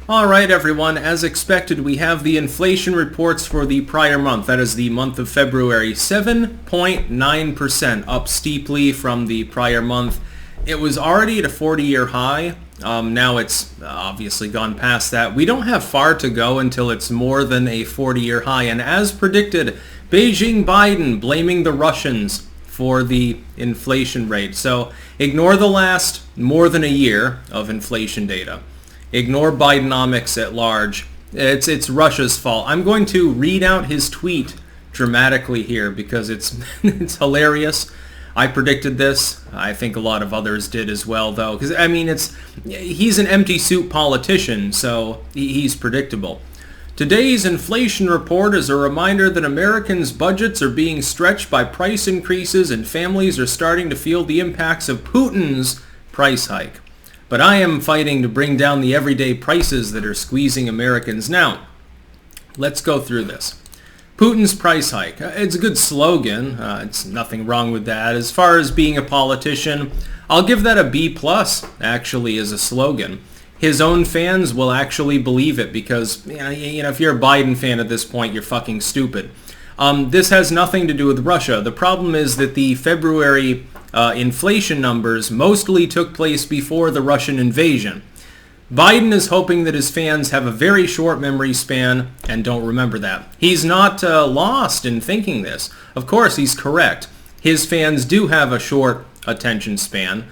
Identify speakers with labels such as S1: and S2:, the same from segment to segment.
S1: All right, everyone. As expected, we have the inflation reports for the prior month. That is the month of February. 7.9%, up steeply from the prior month. It was already at a 40-year high. Now it's obviously gone past that. We don't have far to go until it's more than a 40-year high. And as predicted, Beijing Biden blaming the Russians for the inflation rate. So ignore the last more than a year of inflation data. Ignore Bidenomics at large. It's Russia's fault. I'm going to read out his tweet dramatically here because it's it's hilarious. I predicted this. I think a lot of others did as well, though. Because I mean, he's an empty suit politician, so he's predictable. Today's inflation report is a reminder that Americans' budgets are being stretched by price increases and families are starting to feel the impacts of Putin's price hike. But I am fighting to bring down the everyday prices that are squeezing Americans. Now, let's go through this. Putin's price hike. It's a good slogan. It's nothing wrong with that. As far as being a politician, I'll give that a B+, actually, as a slogan. His own fans will actually believe it because, you know, if you're a Biden fan at this point, you're fucking stupid. This has nothing to do with Russia. The problem is that the February inflation numbers mostly took place before the Russian invasion. Biden is hoping that his fans have a very short memory span and don't remember that. He's not lost in thinking this. Of course, he's correct. His fans do have a short attention span.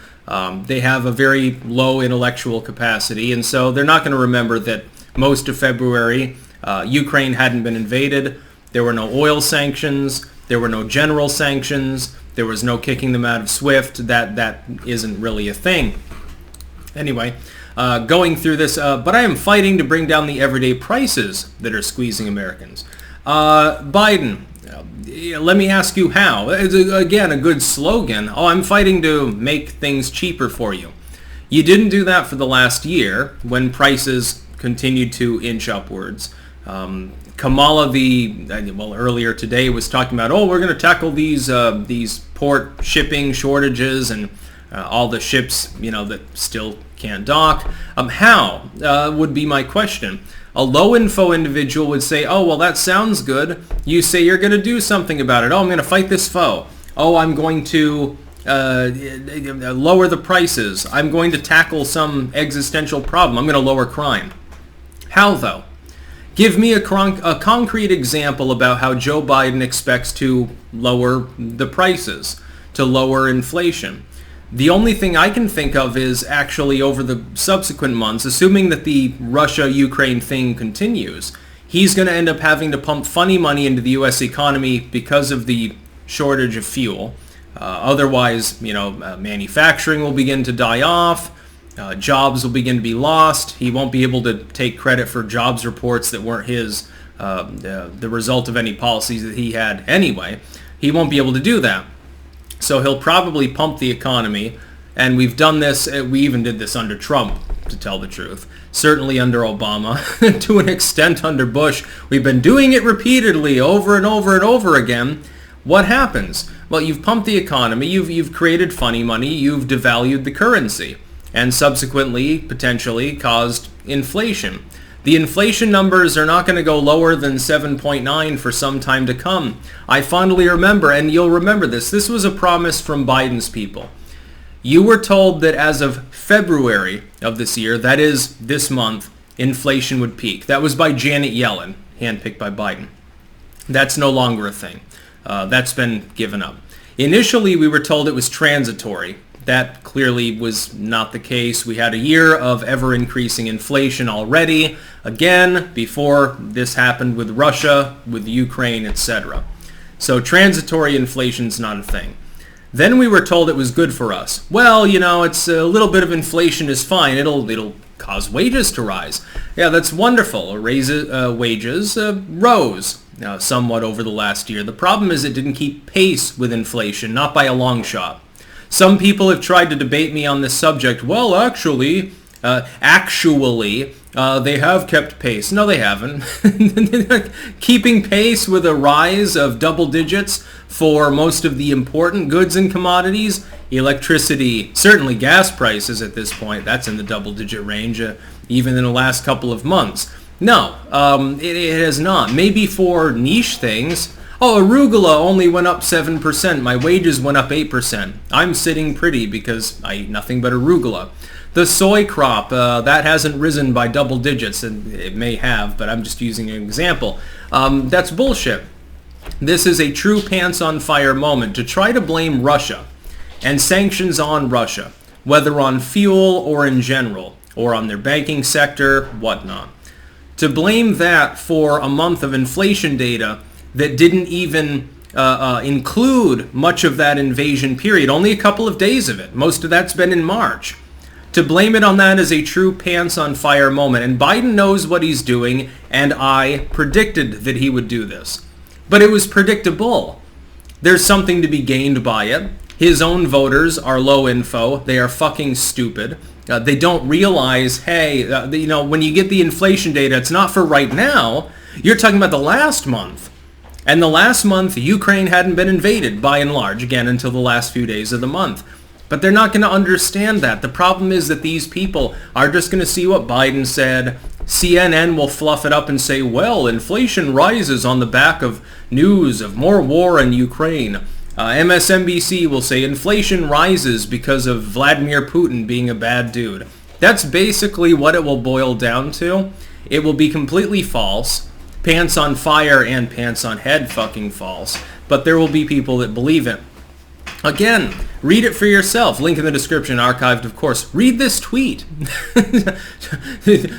S1: They have a very low intellectual capacity, and so they're not going to remember that most of February, Ukraine hadn't been invaded. There were no oil sanctions. There were no general sanctions. There was no kicking them out of SWIFT. That isn't really a thing. Anyway, going through this, but I am fighting to bring down the everyday prices that are squeezing Americans. Biden, let me ask you how. It's, again, a good slogan. Oh, I'm fighting to make things cheaper for you. You didn't do that for the last year when prices continued to inch upwards. Kamala, earlier today was talking about, we're going to tackle these port shipping shortages and all the ships, that still can't dock. How would be my question. A low info individual would say, that sounds good. You say you're going to do something about it. I'm going to fight this foe. I'm going to lower the prices. I'm going to tackle some existential problem. I'm going to lower crime. How, though? Give me a concrete example about how Joe Biden expects to lower the prices, to lower inflation. The only thing I can think of is actually over the subsequent months, assuming that the Russia-Ukraine thing continues, he's going to end up having to pump funny money into the U.S. economy because of the shortage of fuel. Otherwise, manufacturing will begin to die off. Jobs will begin to be lost. He won't be able to take credit for jobs reports that weren't his, the result of any policies that he had anyway. He won't be able to do that. So he'll probably pump the economy, and we've done this, we even did this under Trump, to tell the truth. Certainly under Obama, to an extent under Bush. We've been doing it repeatedly over and over and over again. What happens? Well, you've pumped the economy, you've created funny money, you've devalued the currency, and subsequently, potentially, caused inflation. The inflation numbers are not going to go lower than 7.9 for some time to come. I fondly remember, and you'll remember this was a promise from Biden's people. You were told that as of February of this year, that is this month, inflation would peak. That was by Janet Yellen, handpicked by Biden. That's no longer a thing. That's been given up. Initially, we were told it was transitory. That clearly was not the case. We had a year of ever-increasing inflation already, again, before this happened with Russia, with Ukraine, etc. So transitory inflation's not a thing. Then we were told it was good for us. Well, it's a little bit of inflation is fine. It'll cause wages to rise. Yeah, that's wonderful. Wages rose somewhat over the last year. The problem is it didn't keep pace with inflation, not by a long shot. Some people have tried to debate me on this subject. Well, actually, Actually, they have kept pace. No, they haven't. Keeping pace with a rise of double digits for most of the important goods and commodities. Electricity, certainly gas prices at this point, that's in the double-digit range, even in the last couple of months. No, it has not. Maybe for niche things. Oh, arugula only went up 7%. My wages went up 8%. I'm sitting pretty because I eat nothing but arugula. The soy crop, that hasn't risen by double digits, and it may have, but I'm just using an example. That's bullshit. This is a true pants-on-fire moment to try to blame Russia and sanctions on Russia, whether on fuel or in general, or on their banking sector, whatnot. To blame that for a month of inflation data that didn't even include much of that invasion period, only a couple of days of it. Most of that's been in March. To blame it on that is a true pants-on-fire moment, and Biden knows what he's doing, and I predicted that he would do this. But it was predictable. There's something to be gained by it. His own voters are low info. They are fucking stupid. They don't realize, hey, when you get the inflation data, it's not for right now. You're talking about the last month. And the last month, Ukraine hadn't been invaded, by and large, again, until the last few days of the month. But they're not going to understand that. The problem is that these people are just going to see what Biden said. CNN will fluff it up and say, well, inflation rises on the back of news of more war in Ukraine. MSNBC will say inflation rises because of Vladimir Putin being a bad dude. That's basically what it will boil down to. It will be completely false. Pants on fire and pants on head fucking false. But there will be people that believe it. Again, read it for yourself. Link in the description, archived of course. Read this tweet. The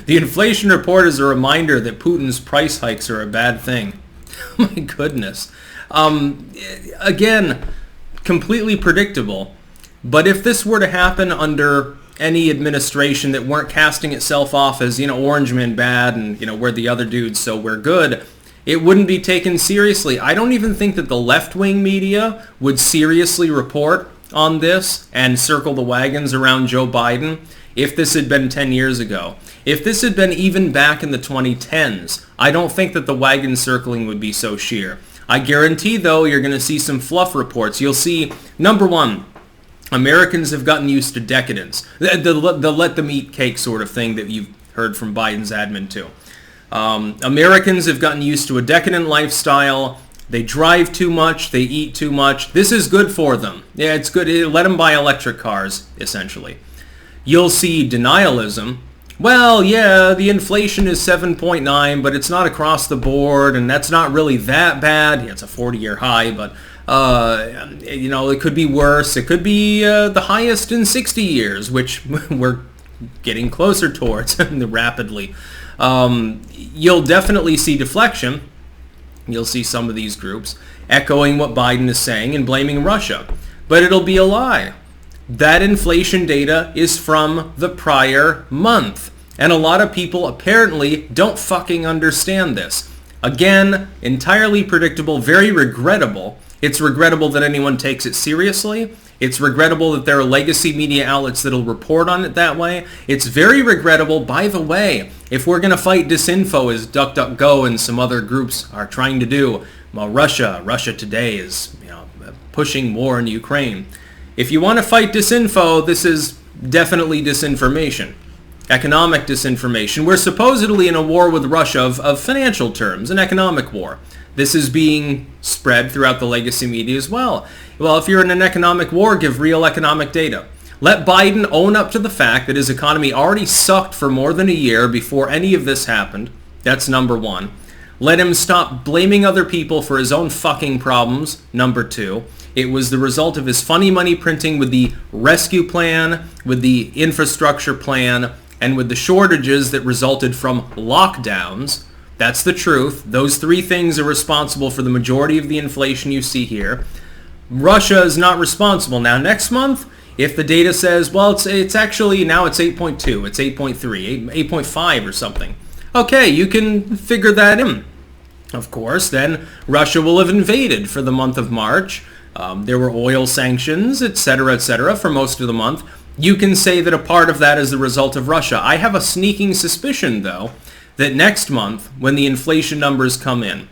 S1: inflation report is a reminder that Putin's price hikes are a bad thing. My goodness. Again, completely predictable. But if this were to happen under any administration that weren't casting itself off as, Orange Man bad and, we're the other dudes so we're good, it wouldn't be taken seriously. I don't even think that the left-wing media would seriously report on this and circle the wagons around Joe Biden if this had been 10 years ago. If this had been even back in the 2010s, I don't think that the wagon circling would be so sheer. I guarantee, though, you're going to see some fluff reports. You'll see, number one, Americans have gotten used to decadence. The let them eat cake sort of thing that you've heard from Biden's admin too. Americans have gotten used to a decadent lifestyle. They drive too much. They eat too much. This is good for them. Yeah, it's good. Let them buy electric cars, essentially. You'll see denialism. Well, yeah, the inflation is 7.9, but it's not across the board, and that's not really that bad. Yeah, it's a 40-year high, but, it could be worse. It could be the highest in 60 years, which we're getting closer towards rapidly. You'll definitely see deflection. You'll see some of these groups echoing what Biden is saying and blaming Russia. But it'll be a lie. That inflation data is from the prior month. And a lot of people apparently don't fucking understand this. Again, entirely predictable, very regrettable. It's regrettable that anyone takes it seriously. It's regrettable that there are legacy media outlets that'll report on it that way. It's very regrettable, by the way, if we're going to fight disinfo as DuckDuckGo and some other groups are trying to do. Well, Russia today is pushing war in Ukraine. If you want to fight disinfo, this is definitely disinformation. Economic disinformation. We're supposedly in a war with Russia of financial terms, an economic war. This is being spread throughout the legacy media as well. Well, if you're in an economic war, give real economic data. Let Biden own up to the fact that his economy already sucked for more than a year before any of this happened. That's number one. Let him stop blaming other people for his own fucking problems. Number two. It was the result of his funny money printing with the rescue plan, with the infrastructure plan, and with the shortages that resulted from lockdowns. That's the truth. Those three things are responsible for the majority of the inflation you see here. Russia is not responsible. Now, next month, if the data says, well, it's actually, now it's 8.2, it's 8.3, 8.5 or something. Okay, you can figure that in. Of course, then Russia will have invaded for the month of March. There were oil sanctions, etc., for most of the month. You can say that a part of that is the result of Russia. I have a sneaking suspicion, though, that next month, when the inflation numbers come in,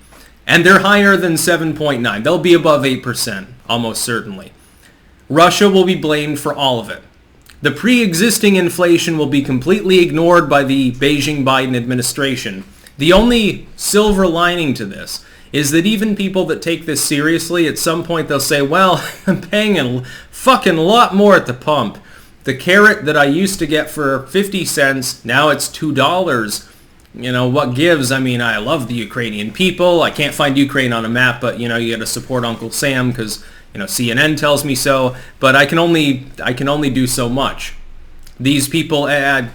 S1: and they're higher than 7.9, they'll be above 8%, almost certainly, Russia will be blamed for all of it. The pre-existing inflation will be completely ignored by the Beijing-Biden administration. The only silver lining to this is that even people that take this seriously, at some point they'll say, well, I'm paying a fucking lot more at the pump. The carrot that I used to get for 50 cents, now it's $2. You know, what gives? I mean, I love the Ukrainian people. I can't find Ukraine on a map, but, you know, you got to support Uncle Sam because, you know, CNN tells me so. But I can only do so much. These people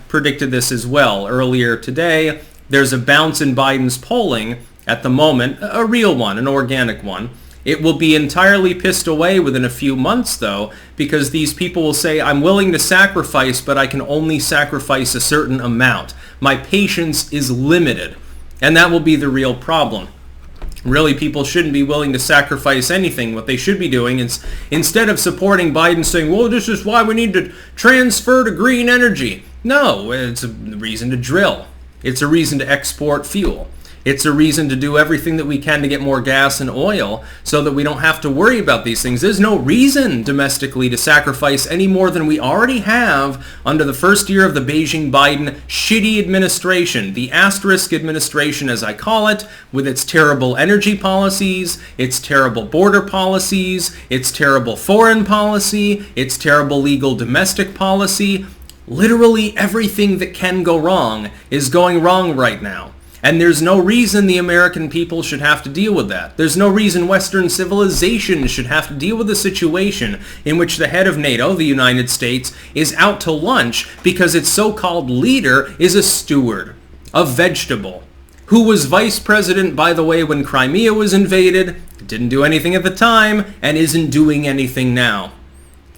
S1: predicted this as well earlier today. There's a bounce in Biden's polling at the moment, a real one, an organic one. It will be entirely pissed away within a few months, though, because these people will say, I'm willing to sacrifice, but I can only sacrifice a certain amount. My patience is limited. And that will be the real problem. Really, people shouldn't be willing to sacrifice anything. What they should be doing is, instead of supporting Biden saying, well, this is why we need to transfer to green energy. No, it's a reason to drill. It's a reason to export fuel. It's a reason to do everything that we can to get more gas and oil so that we don't have to worry about these things. There's no reason domestically to sacrifice any more than we already have under the first year of the Beijing-Biden shitty administration, the asterisk administration as I call it, with its terrible energy policies, its terrible border policies, its terrible foreign policy, its terrible legal domestic policy. Literally everything that can go wrong is going wrong right now. And there's no reason the American people should have to deal with that. There's no reason Western civilization should have to deal with a situation in which the head of NATO, the United States, is out to lunch because its so-called leader is a steward, a vegetable, who was vice president, by the way, when Crimea was invaded, didn't do anything at the time, and isn't doing anything now.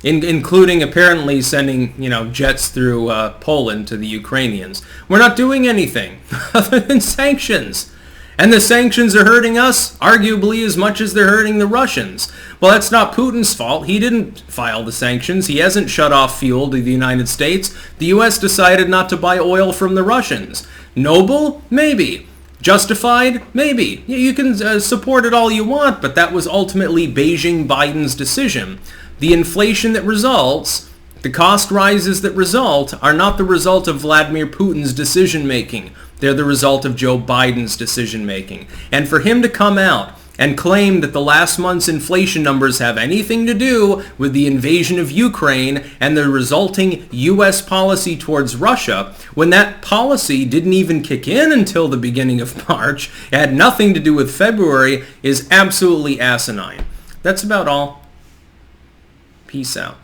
S1: Including apparently sending, jets through Poland to the Ukrainians. We're not doing anything other than sanctions. And the sanctions are hurting us, arguably as much as they're hurting the Russians. Well, that's not Putin's fault. He didn't file the sanctions. He hasn't shut off fuel to the United States. The U.S. decided not to buy oil from the Russians. Noble? Maybe. Justified? Maybe. You can support it all you want, but that was ultimately Beijing-Biden's decision. The inflation that results, the cost rises that result, are not the result of Vladimir Putin's decision-making. They're the result of Joe Biden's decision-making. And for him to come out and claim that the last month's inflation numbers have anything to do with the invasion of Ukraine and the resulting U.S. policy towards Russia, when that policy didn't even kick in until the beginning of March, it had nothing to do with February, is absolutely asinine. That's about all. Peace out.